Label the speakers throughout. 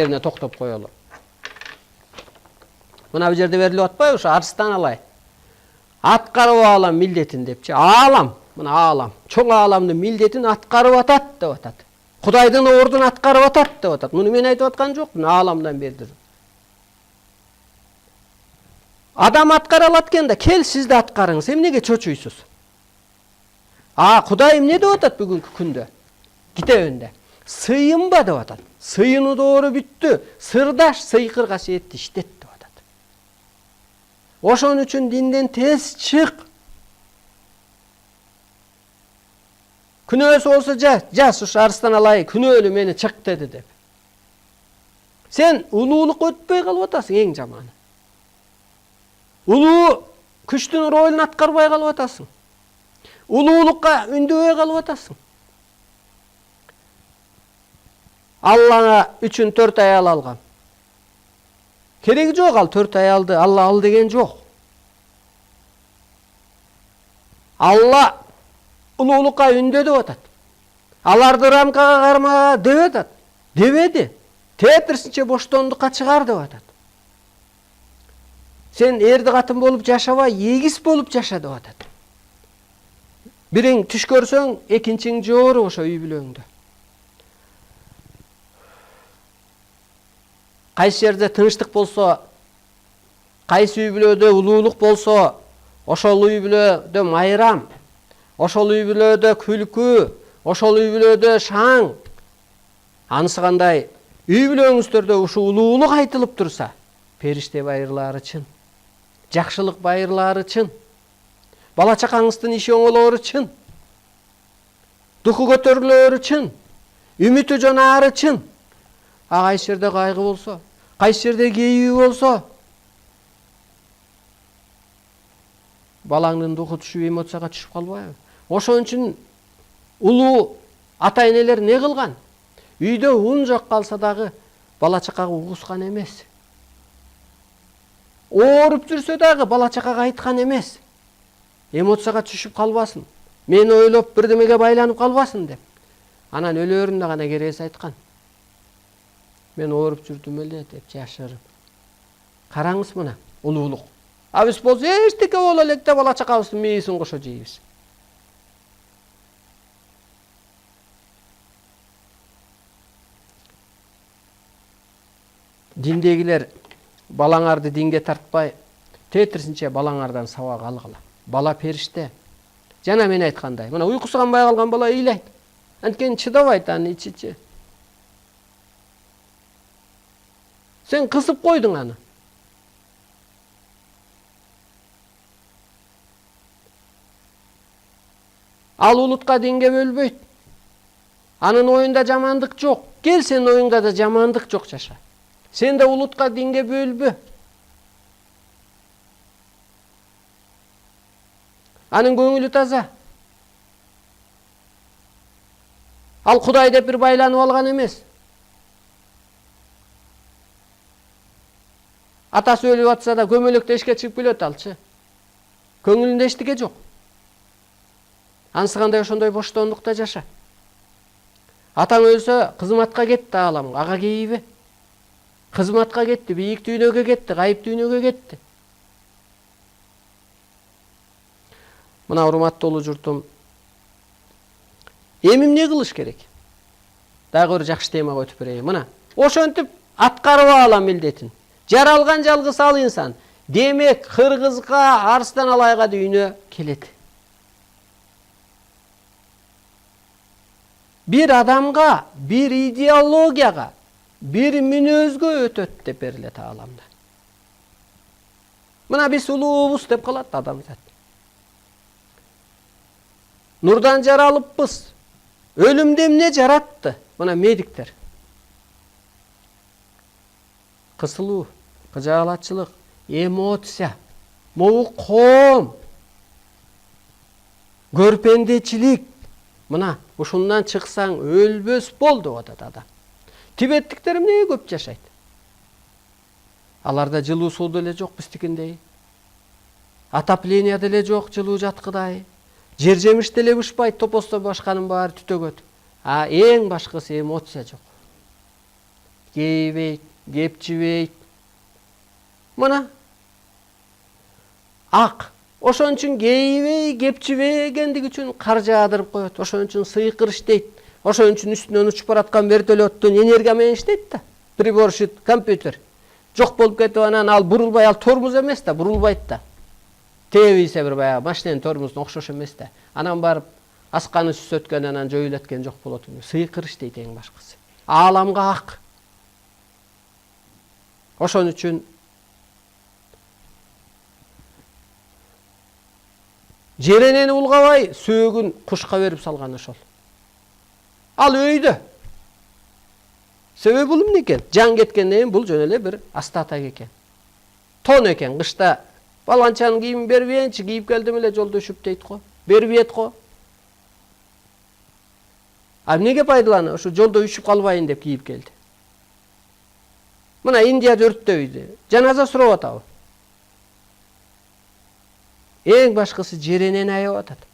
Speaker 1: жерине токтоп коелу. Мына бу жерде берилип атпайбы ушу арыстан алай. Аткарып алам милдетин депчи. Аалам, мына аалам. Чоң ааламдын милдетин аткарып атат деп атат. Кудайдын ордун аткарып атат деп атат. Муну мен айтып аткан жокмун, ааламдан бердир. Адам аткара алат экен да, кел сиз да аткарыңыз. Эмнеге чочуйсуз? Кудай эмне деп атат бүгүнкү күндө? Китебинде. Сыйынба деп атат. Сыйыну доору бүттү. Сырдаш сыйкыр касиетти иштет деп атат. Ошон үчүн динден тез чык. Күнөөсү болсо жаз ушу арыстан алай, күнөөлүү мени чык деди деп. Сен улуулук өтпөй калып атасың эң жаманы. Улуу күчтүн ролун аткарбай калып атасың. Улуулукка үндөбөй калып атасың. Аллага үчүн 4 аял алгам. Кереги жок ал 4 аялды Алла ал деген жок. Алла улуулукка үндө деп атат. Аларды рамкага кармага деп атат. Дебеди. Тетирсинче боштондукка чыгар деп атат. Сен эрди катын болуп жашабай, эгис болуп жаша деп атат. Бириң түш көрсөң, экинчиң жоору ошо үй бүлөңдө. Кайсы жерде тынчтык болсо, кайсы үй бүлөдө улуулук болсо, ошол үй бүлөдө майрам, ошол үй бүлөдө күлкү, ошол үй бүлөдө шаң. Анысы кандай? Үй бүлөңүздөрдө ушу улуулук айтылып турса, периште байырлары чын. Жакшылык байырлары чын. Бала чакаңыздын иши оңолору чын. Духу көтөрүлөрү чын. Үмүтү жонары чын. Кайсы жерде кайгы болсо, кайсы жерде кейүү болсо, балаңдын духу түшүп, эмоцияга түшүп калбайбы? Ошон үчүн улуу ата-энелер не кылган? Үйдө ун жок калса дагы бала чакага угускан эмес. Ооруп жүрсө дагы бала чакага айткан эмес. Эмоцияга түшүп калбасын. Мени ойлоп бирдемеге байланып калбасын деп. Анан өлөрүндө гана кереси айткан. Мен ооруп жүрдүм эле деп жашырып. Караңыз мына, улуулук. Биз болсо эчтеке боло элек деп бала чакабыздын мээсин кошо жейбиз. Диндегилер балаңарды динге тартпай, тетирсинче балаңардан сабак алгыла. Бала периште. Жана мен айткандай, мына уйкусу канбай калган бала ыйлайт. Анткени чыдабайт аны ичи. Сен кысып койдуң аны. Ал улутка динге бөлбөйт. Анын оюнда жамандык жок. Кел сенин оюңда да жамандык жок жаша. Сен да улутка динге бөлбө. Анын көңүлү таза. Ал Кудай деп бир байланып алган эмес. Атасы өлүп атса да көмөлөктө эшикке чыгып келет алчы. Көңүлүндө эчтеке жок. Анысы кандай ошондой боштондукта жаша. Атаң өлсө, кызматка кетти аалам, ага кейиби. Кызматка кетти, бийик дүйнөгө кетти, кайып дүйнөгө кетти. Мына урматтуу журтум, эми эмне кылыш керек? Дагы бир жакшы темага өтүп берейин. Мына, ошентип аткарып алам милдетин. Жаралган жалгыз ал инсан. Демек, кыргызга, арыстан алайга дүйнө келет. Bir адамга, bir идеологияга, bir мүнөзгө өтөт деп берилет ааламда. Мына биз улуубуз деп калат адамзат. Нурдан жаралыппыз. Өлүмдө эмне жаратты? Мына медиктер. Кысылуу, кыжаалатчылык, эмоция, коом, көрпендечилик. Мына ушундан чыксаң өлбөс бол деп атат адам. Тибеттиктер эмне көп жашайт? Аларда жылуу суу деле жок биздикиндей. Отопление деле жок жылуу жаткыдай. Жер жемиш деле бышпайт, топосто башканын баары түтөгөт. Эң башкысы эмоция жок. кейбейт, кепчибейт. Мына ак. Ошон үчүн кейбей, кепчибегендиги үчүн кар жаадырып коет. Ошон үчүн сыйкыр иштейт. Ошон үчүн үстүнөн учуп бараткан вертолеттун энергия менен иштейт да. Прибор шит компьютер. Жок болуп кетип анан ал бурулбай, ал тормоз эмес да, бурулбайт да. Тебийсе бир баягы машиненин тормозуна окшош эмес да. Анан барып асканы сүзөткөн анан жоюлаткан жок болот. Сыйкыр иштейт эң башкысы. Ааламга ак. Ошон үчүн жеренени улгабай сөөгүн кушка берип салган ошол. Ал өйдө. Себеби бул эмне экен? Жан кеткенден кийин бул жөн эле бир остаток экен. Тон экен, кышта баланчанын кийимин бербейинчи, кийип келдим эле жолдо үшүп дейт го. Бербейт го. А эмнеге пайдаланып? Ошо жолдо үшүп калбайын деп кийип келди. Мына Индияда өрттөйдү. Жаназа сурап атабы? Эң башкысы жеренени аябап атат.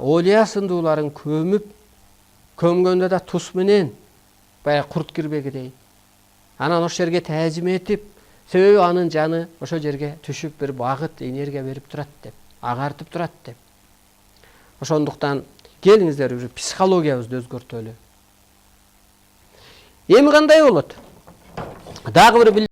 Speaker 1: Олия сындууларын көмгөндө да туз менен баягы курт кирбегидей. Анан ошол жерге таазим этип, себеби анын жаны ошол жерге түшүп бир багыт энергия берип турат деп, агартып турат деп. Ошондуктан келиңиздер бир психологиябызды өзгөртөлү. Эми кандай болот? Дагы бир